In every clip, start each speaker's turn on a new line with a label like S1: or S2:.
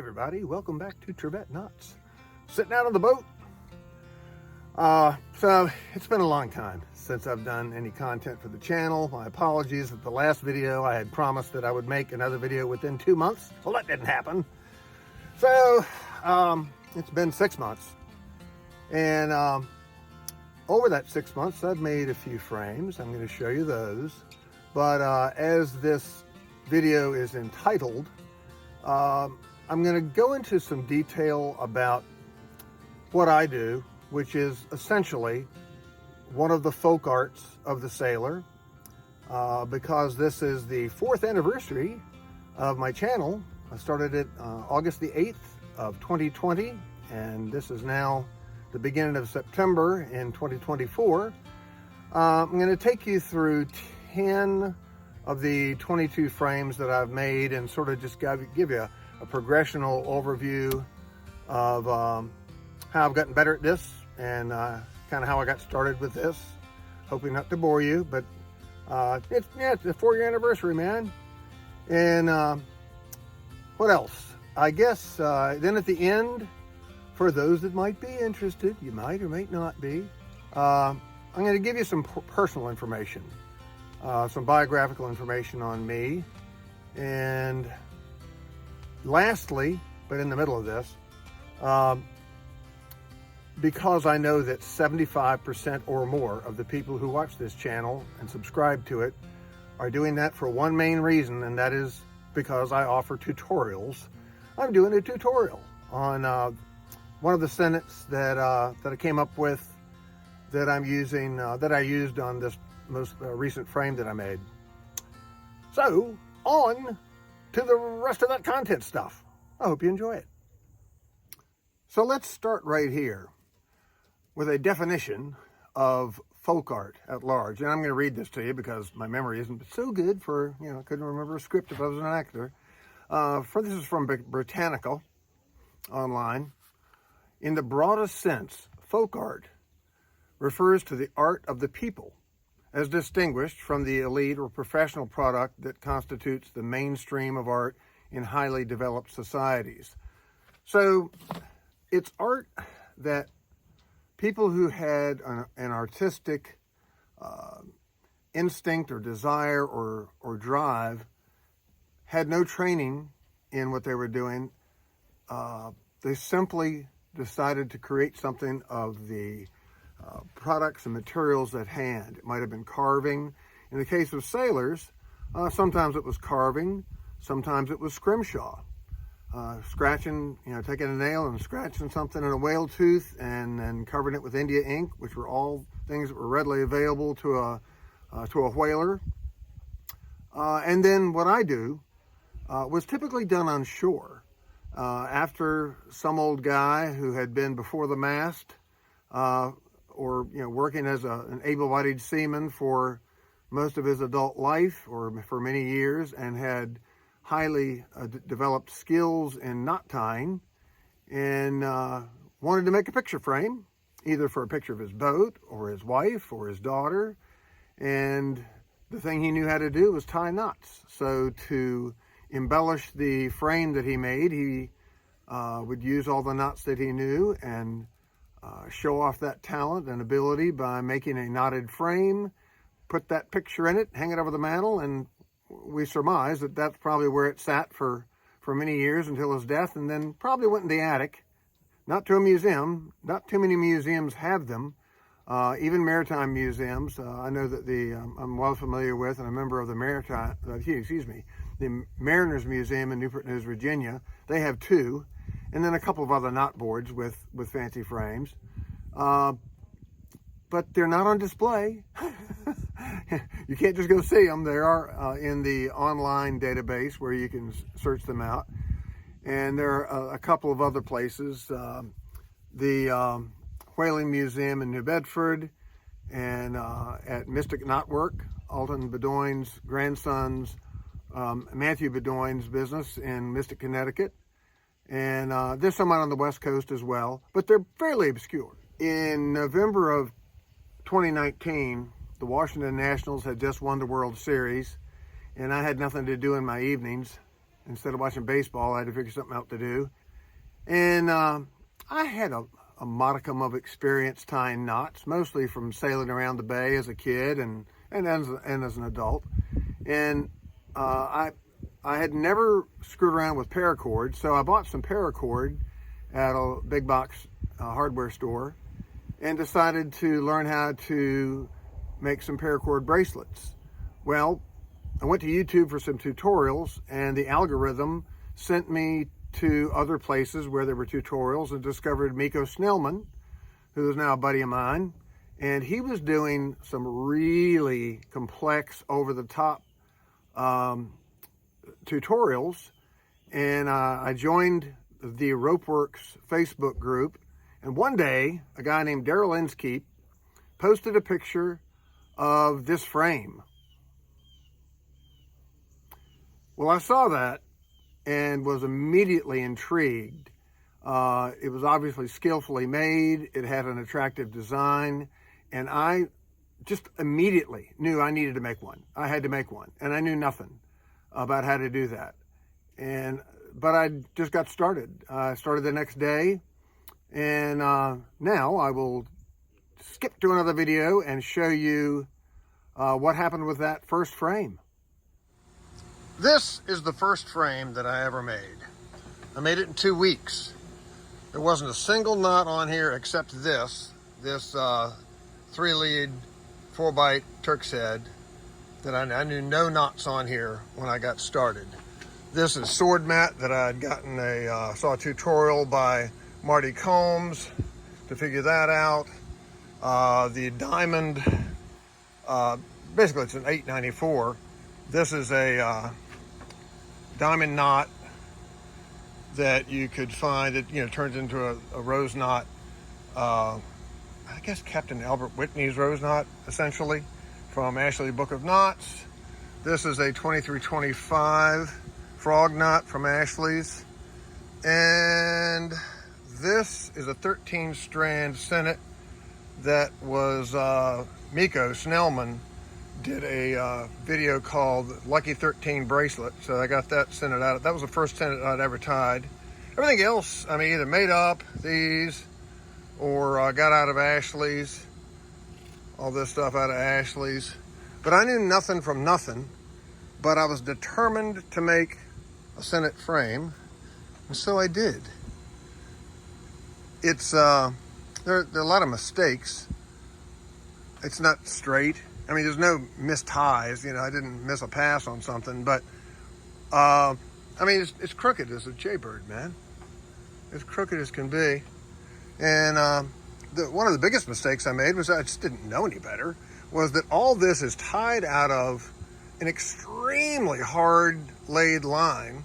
S1: everybody, welcome back to Trivet Knots. Sitting out on the boat. So it's been a long time since I've done any content for the channel. My apologies that the last video I had promised that I would make another video within 2 months. Well, that didn't happen. So it's been 6 months, and over that 6 months I've made a few frames. I'm going to show you those, but as this video is entitled, I'm going to go into some detail about what I do, which is essentially one of the folk arts of the sailor, because this is the 4th anniversary of my channel. I started it August the 8th of 2020, and this is now the beginning of September in 2024. I'm going to take you through 10 of the 22 frames that I've made and sort of just give you a progressional overview of how I've gotten better at this and kind of how I got started with this. Hoping not to bore you, but it's the 4-year anniversary, man. And what else? I guess then at the end, for those that might be interested, you might or might not be, I'm going to give you some personal information, some biographical information on me, and lastly, but in the middle of this, because I know that 75% or more of the people who watch this channel and subscribe to it are doing that for one main reason, and that is because I offer tutorials. I'm doing a tutorial on one of the Sennits that I came up with, that I'm using, that I used on this most recent frame that I made. So, on to the rest of that content stuff. I hope you enjoy it. So let's start right here with a definition of folk art at large. And I'm going to read this to you because my memory isn't so good for, I couldn't remember a script if I was an actor. This is from Britannica online. In the broadest sense, folk art refers to the art of the people, as distinguished from the elite or professional product that constitutes the mainstream of art in highly developed societies. So it's art that people who had an artistic instinct or desire or drive had no training in what they were doing. They simply decided to create something of the products and materials at hand. It might have been carving. In the case of sailors, sometimes it was carving, sometimes it was scrimshaw. Scratching, taking a nail and scratching something in a whale tooth and then covering it with India ink, which were all things that were readily available to a whaler. And then what I do was typically done on shore. After some old guy who had been before the mast, or working as an able-bodied seaman for most of his adult life or for many years, and had highly developed skills in knot tying, and wanted to make a picture frame, either for a picture of his boat or his wife or his daughter. And the thing he knew how to do was tie knots. So to embellish the frame that he made, he would use all the knots that he knew and show off that talent and ability by making a knotted frame, put that picture in it, hang it over the mantel, and we surmise that that's probably where it sat for many years until his death, and then probably went in the attic, not to a museum. Not too many museums have them, even maritime museums. I know that I'm well familiar with, and a member of the the Mariners Museum in Newport News, Virginia. They have 2, and then a couple of other knot boards with fancy frames. But they're not on display. You can't just go see them. They are in the online database where you can search them out. And there are a couple of other places. The Whaling Museum in New Bedford, and at Mystic Knotwork, Alton Bedoin's grandson's, Matthew Bedoin's business in Mystic, Connecticut. And there's some out on the West Coast as well, but they're fairly obscure. In November of 2019, the Washington Nationals had just won the World Series, and I had nothing to do in my evenings Instead of watching baseball, I had to figure something out to do. And I had a modicum of experience tying knots, mostly from sailing around the bay as a kid and as an adult. And I had never screwed around with paracord, so I bought some paracord at a big box hardware store and decided to learn how to make some paracord bracelets. Well, I went to YouTube for some tutorials, and the algorithm sent me to other places where there were tutorials, and discovered Miko Snellman, who is now a buddy of mine, and he was doing some really complex, over-the-top tutorials. And I joined the Ropeworks Facebook group, and one day a guy named Daryl Inskeep posted a picture of this frame. Well, I saw that and was immediately intrigued. It was obviously skillfully made. It had an attractive design, and I just immediately knew I needed to make one. I had to make one, and I knew nothing about how to do that. But I just got started. I started the next day, and now I will skip to another video and show you what happened with that first frame. This is the first frame that I ever made. I made it in 2 weeks. There wasn't a single knot on here except this 3-lead 4-bite Turk's head that I knew no knots on here when I got started. This is sword mat that I had gotten saw a tutorial by Marty Combs to figure that out. The diamond, basically it's an 894. This is a diamond knot that you could find. It turns into a rose knot. I guess Captain Albert Whitney's rose knot, essentially, from Ashley Book of Knots. This is a 2325 frog knot from Ashley's. And this is a 13-strand Sennit that was Miko Snellman did a video called Lucky 13 Bracelet. So I got that Sennit out. That was the first Sennit I'd ever tied. Everything else, I mean, either made up these or got out of Ashley's. All this stuff out of Ashley's. But I knew nothing from nothing. But I was determined to make a Sennit frame, and so I did. It's there are a lot of mistakes. It's not straight. I mean, there's no missed ties. I didn't miss a pass on something, but I mean, it's crooked as a jaybird, man. As crooked as can be. And one of the biggest mistakes I made was I just didn't know any better. Was that all this is tied out of an extremely hard laid line,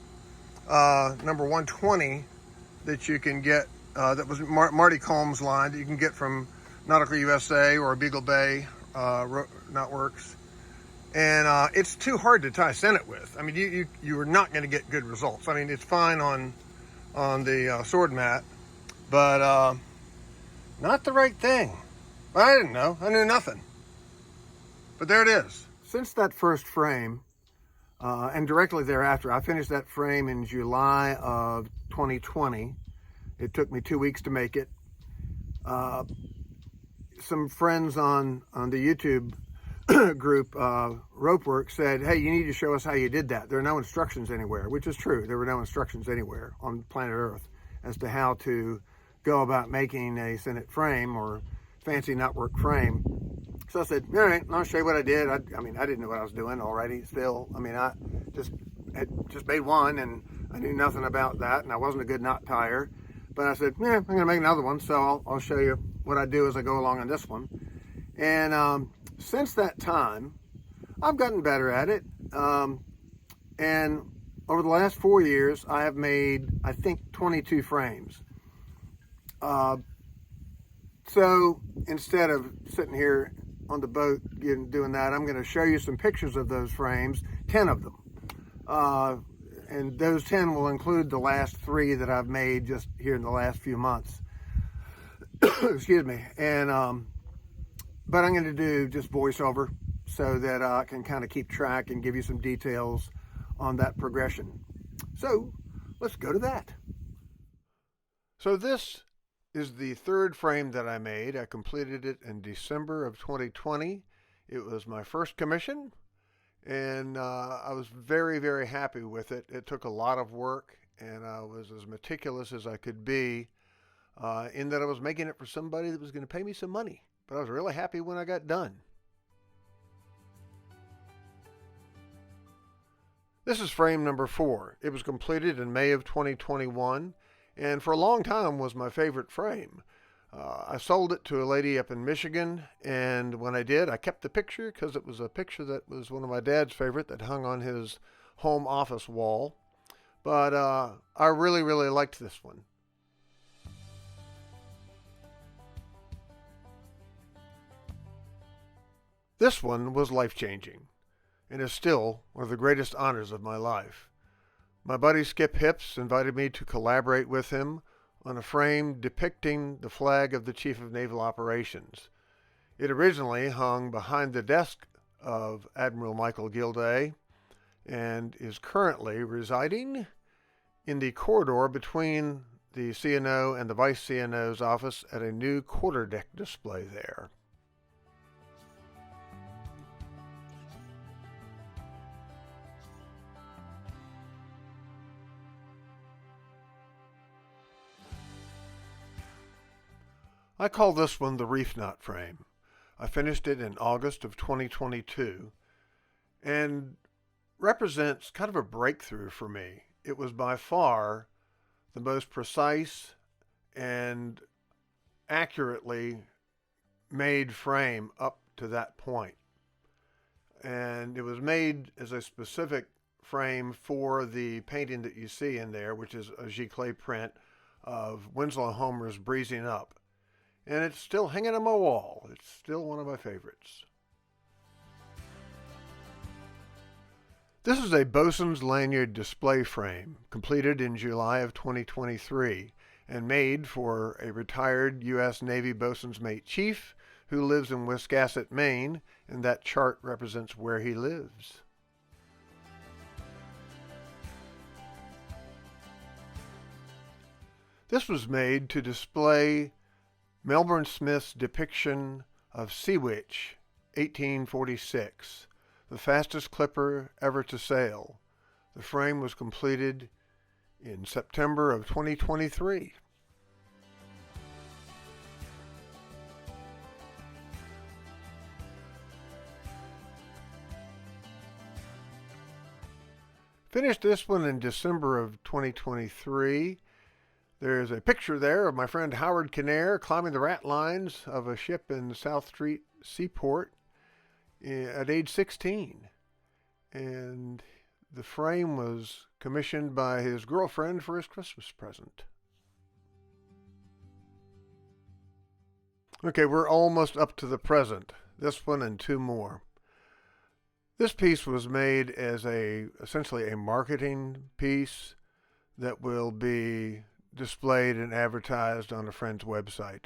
S1: number 120, that you can get. That was Marty Combs line that you can get from Nautical USA or Beagle Bay Knotworks, and it's too hard to tie Sennit with. I mean, you are not going to get good results. I mean, it's fine on the sword mat, but not the right thing. I didn't know. I knew nothing. But there it is. Since that first frame, and directly thereafter, I finished that frame in July of 2020. It took me 2 weeks to make it. Some friends on the YouTube group, Ropeworks, said, hey, you need to show us how you did that. There are no instructions anywhere, which is true. There were no instructions anywhere on planet Earth as to how to go about making a Sennit frame or fancy knotwork frame. So I said, all right, I'll show you what I did. I mean, I didn't know what I was doing already still. I mean, I just made one, and I knew nothing about that, and I wasn't a good knot tire. But I said, yeah, I'm going to make another one, so I'll show you what I do as I go along on this one. And since that time, I've gotten better at it. And over the last 4 years, I have made, I think, 22 frames. So instead of sitting here on the boat doing that, I'm going to show you some pictures of those frames, 10 of them. And those 10 will include the last 3 that I've made just here in the last few months. Excuse me. And but I'm going to do just voiceover so that I can kind of keep track and give you some details on that progression. So let's go to that. So this is the third frame that I made. I completed it in December of 2020. It was my first commission, and I was very, very happy with it. It took a lot of work, and I was as meticulous as I could be in that I was making it for somebody that was going to pay me some money. But I was really happy when I got done. This is frame number 4. It was completed in May of 2021, and for a long time was my favorite frame. I sold it to a lady up in Michigan, and when I did, I kept the picture because it was a picture that was one of my dad's favorite that hung on his home office wall. But I really, really liked this one. This one was life-changing, and is still one of the greatest honors of my life. My buddy Skip Hips invited me to collaborate with him on a frame depicting the flag of the Chief of Naval Operations. It originally hung behind the desk of Admiral Michael Gilday and is currently residing in the corridor between the CNO and the Vice CNO's office at a new quarterdeck display there. I call this one the Reef Knot frame. I finished it in August of 2022 and represents kind of a breakthrough for me. It was by far the most precise and accurately made frame up to that point. And it was made as a specific frame for the painting that you see in there, which is a giclée print of Winslow Homer's Breezing Up. And it's still hanging on my wall. It's still one of my favorites. This is a bosun's lanyard display frame, completed in July of 2023, and made for a retired U.S. Navy bosun's mate chief who lives in Wiscasset, Maine, and that chart represents where he lives. This was made to display Melbourne Smith's depiction of Sea Witch, 1846, the fastest clipper ever to sail. The frame was completed in September of 2023. Finished this one in December of 2023. There's a picture there of my friend Howard Kinnair climbing the ratlines of a ship in South Street Seaport at age 16. And the frame was commissioned by his girlfriend for his Christmas present. Okay, we're almost up to the present. This one and 2 more. This piece was made as essentially a marketing piece that will be displayed and advertised on a friend's website.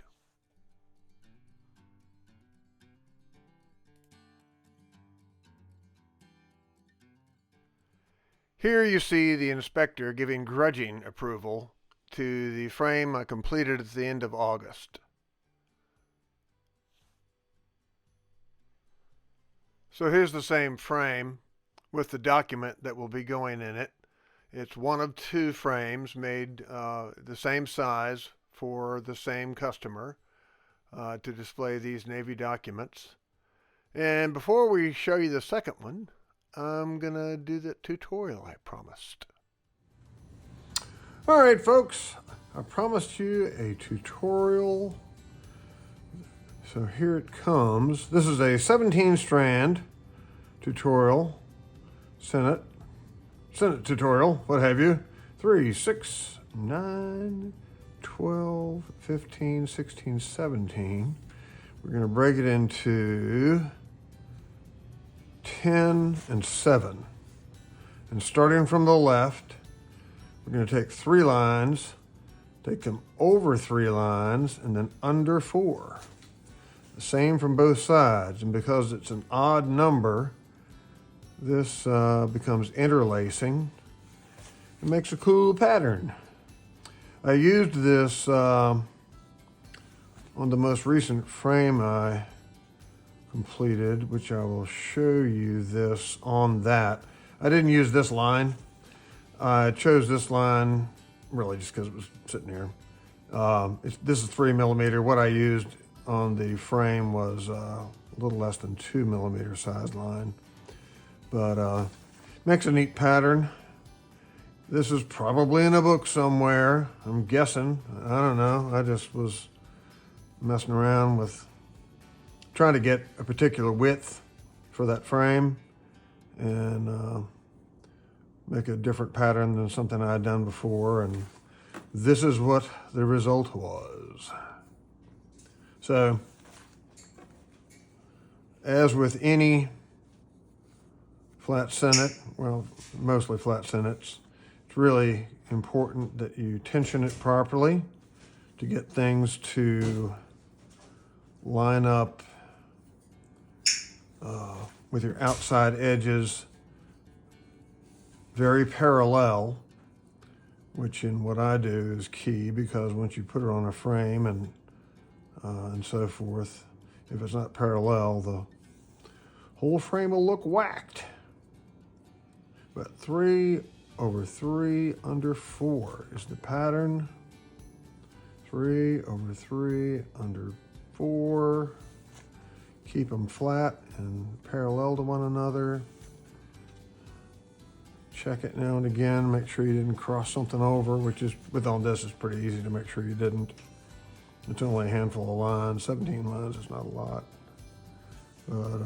S1: Here you see the inspector giving grudging approval to the frame I completed at the end of August. So here's the same frame with the document that will be going in it. It's one of 2 frames made the same size for the same customer to display these Navy documents. And before we show you the second one, I'm going to do the tutorial I promised. All right, folks, I promised you a tutorial. So here it comes. This is a 17-strand tutorial, Sennit tutorial, what have you. 3, 6, 9, 12, 15, 16, 17. We're going to break it into 10 and 7. And starting from the left, we're going to take 3 lines, take them over 3 lines, and then under 4. The same from both sides. And because it's an odd number, this becomes interlacing. It makes a cool pattern. I used this on the most recent frame I completed, which I will show you this on that. I didn't use this line. I chose this line really just because it was sitting here. This is 3mm. What I used on the frame was a little less than 2mm size line. But makes a neat pattern. This is probably in a book somewhere, I'm guessing. I don't know. I just was messing around with trying to get a particular width for that frame and make a different pattern than something I had done before. And this is what the result was. So, as with any flat Sennit, well, mostly flat Sennits, it's really important that you tension it properly to get things to line up with your outside edges very parallel, which in what I do is key, because once you put it on a frame and so forth, if it's not parallel, the whole frame will look whacked. But 3/3 is the pattern. 3/3 Keep them flat and parallel to one another. Check it now and again, make sure you didn't cross something over, which is, with all this, is pretty easy to make sure you didn't. It's only a handful of lines, 17 lines is not a lot. But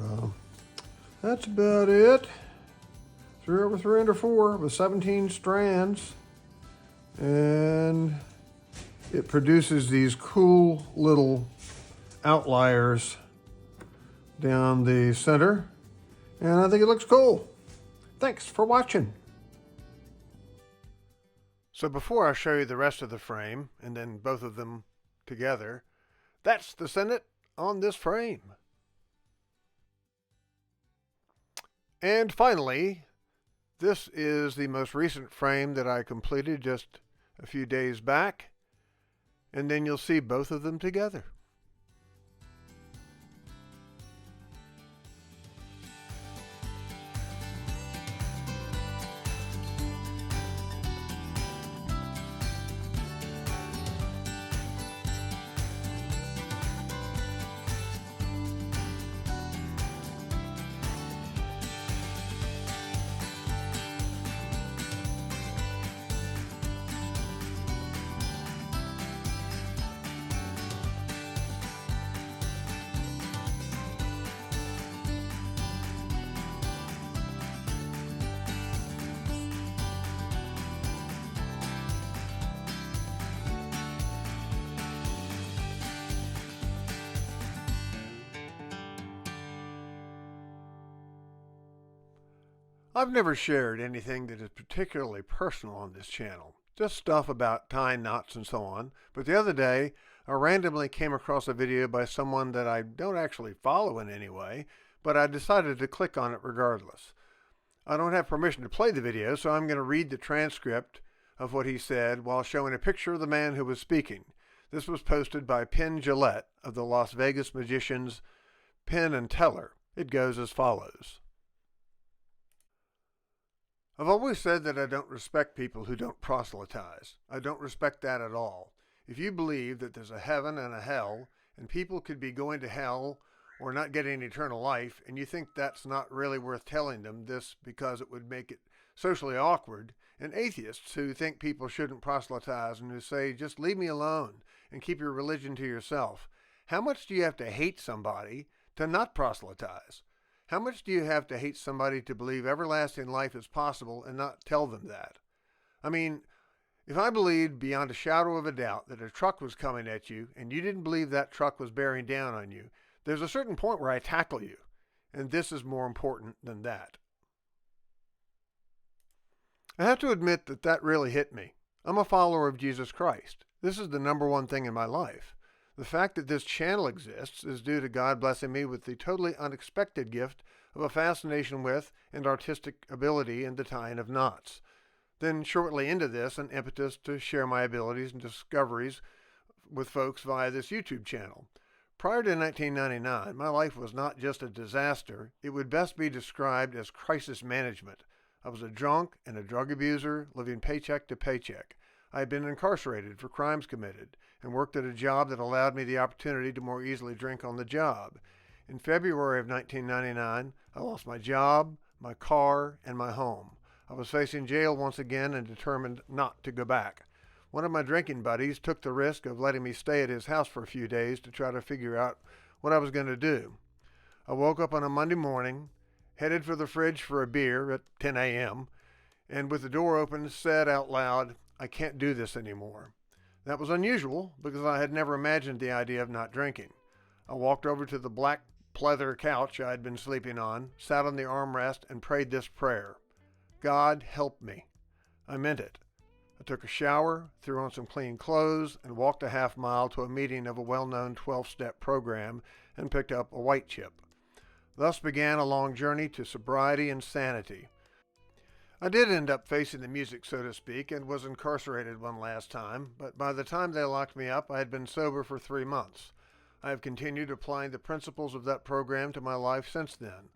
S1: that's about it. 3/3 with 17 strands. And it produces these cool little outliers down the center. And I think it looks cool. Thanks for watching. So before I show you the rest of the frame, and then both of them together, that's the Sennit on this frame. And finally, this is the most recent frame that I completed just a few days back, and then you'll see both of them together. I've never shared anything that is particularly personal on this channel, just stuff about tying knots and so on. But the other day, I randomly came across a video by someone that I don't actually follow in any way, but I decided to click on it regardless. I don't have permission to play the video, so I'm going to read the transcript of what he said while showing a picture of the man who was speaking. This was posted by Penn Jillette of the Las Vegas magicians Penn and Teller. It goes as follows. I've always said that I don't respect people who don't proselytize. I don't respect that at all. If you believe that there's a heaven and a hell, and people could be going to hell or not getting eternal life, and you think that's not really worth telling them this because it would make it socially awkward, and atheists who think people shouldn't proselytize and who say, just leave me alone and keep your religion to yourself, how much do you have to hate somebody to not proselytize? How much do you have to hate somebody to believe everlasting life is possible and not tell them that? I mean, if I believed beyond a shadow of a doubt that a truck was coming at you and you didn't believe that truck was bearing down on you, there's a certain point where I tackle you. And this is more important than that. I have to admit that that really hit me. I'm a follower of Jesus Christ. This is the number one thing in my life. The fact that this channel exists is due to God blessing me with the totally unexpected gift of a fascination with and artistic ability in the tying of knots. Then shortly into this, an impetus to share my abilities and discoveries with folks via this YouTube channel. Prior to 1999, my life was not just a disaster. It would best be described as crisis management. I was a drunk and a drug abuser, living paycheck to paycheck. I had been incarcerated for crimes committed and worked at a job that allowed me the opportunity to more easily drink on the job. In February of 1999, I lost my job, my car, and my home. I was facing jail once again and determined not to go back. One of my drinking buddies took the risk of letting me stay at his house for a few days to try to figure out what I was going to do. I woke up on a Monday morning, headed for the fridge for a beer at 10 a.m., and with the door open said out loud, "I can't do this anymore." That was unusual because I had never imagined the idea of not drinking. I walked over to the black pleather couch I had been sleeping on, sat on the armrest, and prayed this prayer: "God, help me." I meant it. I took a shower, threw on some clean clothes, and walked a half mile to a meeting of a well-known 12-step program and picked up a white chip. Thus began a long journey to sobriety and sanity. I did end up facing the music, so to speak, and was incarcerated one last time, but by the time they locked me up, I had been sober for 3 months. I have continued applying the principles of that program to my life since then.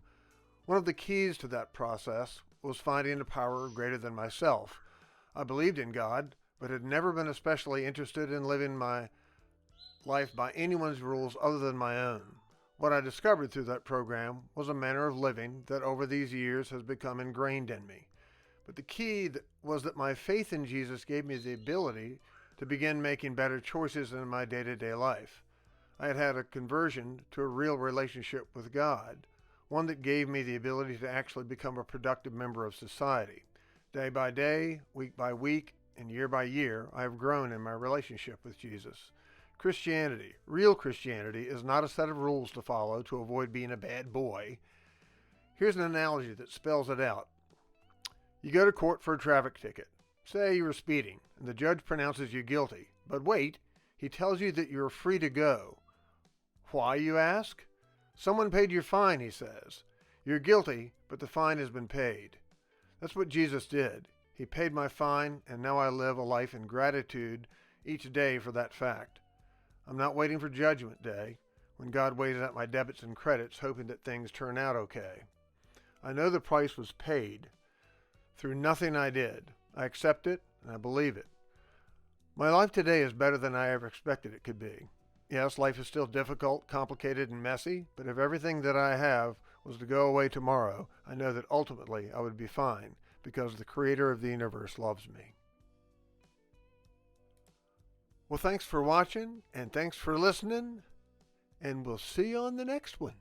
S1: One of the keys to that process was finding a power greater than myself. I believed in God, but had never been especially interested in living my life by anyone's rules other than my own. What I discovered through that program was a manner of living that over these years has become ingrained in me. But the key was that my faith in Jesus gave me the ability to begin making better choices in my day-to-day life. I had had a conversion to a real relationship with God, one that gave me the ability to actually become a productive member of society. Day by day, week by week, and year by year, I have grown in my relationship with Jesus. Christianity, real Christianity, is not a set of rules to follow to avoid being a bad boy. Here's an analogy that spells it out. You go to court for a traffic ticket. Say you were speeding, and the judge pronounces you guilty. But wait, he tells you that you're free to go. Why, you ask? Someone paid your fine, he says. You're guilty, but the fine has been paid. That's what Jesus did. He paid my fine, and now I live a life in gratitude each day for that fact. I'm not waiting for Judgment Day, when God weighs out my debits and credits, hoping that things turn out okay. I know the price was paid through nothing I did. I accept it, and I believe it. My life today is better than I ever expected it could be. Yes, life is still difficult, complicated, and messy, but if everything that I have was to go away tomorrow, I know that ultimately I would be fine, because the Creator of the universe loves me. Well, thanks for watching, and thanks for listening, and we'll see you on the next one.